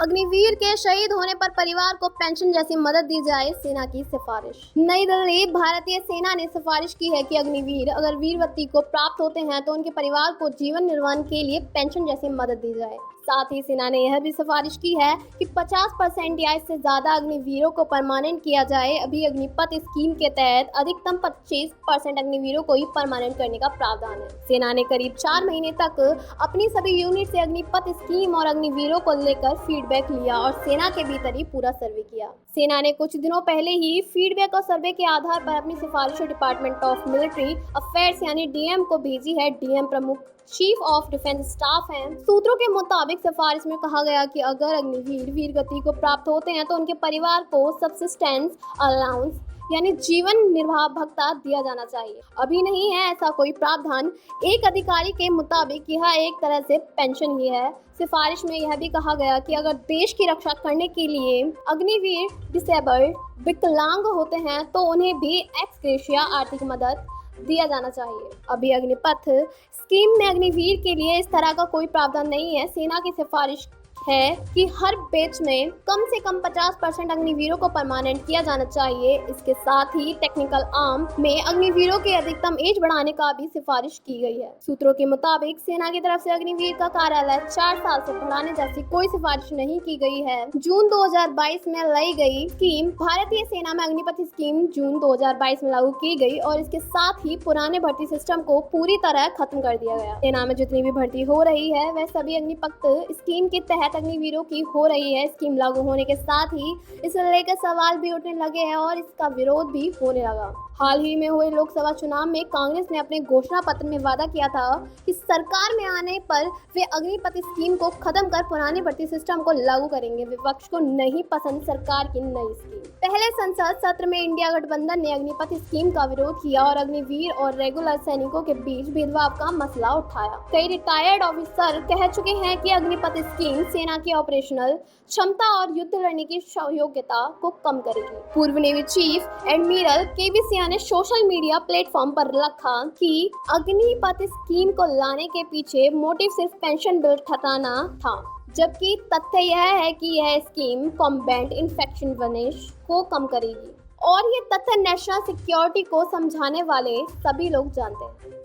अग्निवीर के शहीद होने पर परिवार को पेंशन जैसी मदद दी जाए, सेना की सिफारिश। नई दिल्ली। भारतीय सेना ने सिफारिश की है कि अग्निवीर अगर वीरगति को प्राप्त होते हैं तो उनके परिवार को जीवन निर्वाह के लिए पेंशन जैसी मदद दी जाए। साथ ही सेना ने यह भी सिफारिश की है कि 50% या इससे ज्यादा अग्निवीरों को परमानेंट किया जाए। अभी अग्निपथ स्कीम के तहत अधिकतम 25% अग्निवीरों को ही परमानेंट करने का प्रावधान है। सेना ने करीब 4 महीने तक अपनी सभी यूनिट से अग्निपथ स्कीम और अग्निवीरों को लेकर फीडबैक लिया और सेना के भीतर ही पूरा सर्वे किया। सेना ने कुछ दिनों पहले ही फीडबैक और सर्वे के आधार पर अपनी सिफारिशें डिपार्टमेंट ऑफ मिलिट्री अफेयर्स यानी डीएम को भेजी है। डीएम प्रमुख चीफ ऑफ डिफेंस स्टाफ हैं। सूत्रों के मुताबिक सिफारिश में कहा गया कि अगर अग्निवीर वीरगति को प्राप्त होते हैं तो उनके परिवार को सब्सिस्टेंस अलाउंस यानी जीवन निर्वाह भत्ता दिया जाना चाहिए। अभी नहीं है ऐसा कोई प्रावधान। एक अधिकारी के मुताबिक यह एक तरह से पेंशन ही है। सिफारिश में यह भी कहा गया कि अगर देश की रक्षा करने के लिए अग्निवीर डिसेबल्ड विकलांग होते हैं तो उन्हें भी एक्स ग्रेशिया आर्थिक मदद दिया जाना चाहिए। अभी अग्निपथ स्कीम में अग्निवीर के लिए इस तरह का कोई प्रावधान नहीं है। सेना की सिफारिश है कि हर बैच में कम से कम 50% अग्निवीरों को परमानेंट किया जाना चाहिए। इसके साथ ही टेक्निकल आर्म में अग्निवीरों के अधिकतम एज बढ़ाने का भी सिफारिश की गई है। सूत्रों के मुताबिक सेना की तरफ से अग्निवीर का कार्यालय 4 साल से बढ़ाने जैसी कोई सिफारिश नहीं की गई है। जून 2022 में लाई गई स्कीम भारतीय सेना में अग्निपथ स्कीम जून 2022 में लागू की गई और इसके साथ ही पुराने भर्ती सिस्टम को पूरी तरह खत्म कर दिया गया। सेना में जितनी भी भर्ती हो रही है वह सभी अग्निपथ स्कीम के तहत अग्निवीरों की हो रही है। स्कीम लागू होने के साथ ही इसे लेकर सवाल भी उठने लगे हैं और इसका विरोध भी होने लगा। हाल ही में हुए लोकसभा चुनाव में कांग्रेस ने अपने घोषणा पत्र में वादा किया था कि सरकार में आने पर वे अग्निपथ स्कीम को खत्म कर पुराने भर्ती सिस्टम को लागू करेंगे। विपक्ष को नहीं पसंद सरकार की नई स्कीम। पहले संसद सत्र में इंडिया गठबंधन ने अग्निपथ स्कीम का विरोध किया और अग्निवीर और रेगुलर सैनिकों के बीच भेदभाव का मसला उठाया। कई रिटायर्ड ऑफिसर कह चुके हैं कि अग्निपथ स्कीम सेना की ऑपरेशनल क्षमता और युद्ध लड़ने की योग्यता को कम करेगी। पूर्व नेवी चीफ एडमिरल केवी सिंह ने सोशल मीडिया प्लेटफॉर्म पर लिखा कि अग्निपथ स्कीम को लाने के पीछे मोटिव सिर्फ पेंशन बिल हटाना था, जबकि तथ्य यह है कि यह स्कीम कॉम्बैट इन्फेक्शन वनिश को कम करेगी और ये तथ्य नेशनल सिक्योरिटी को समझाने वाले सभी लोग जानते हैं।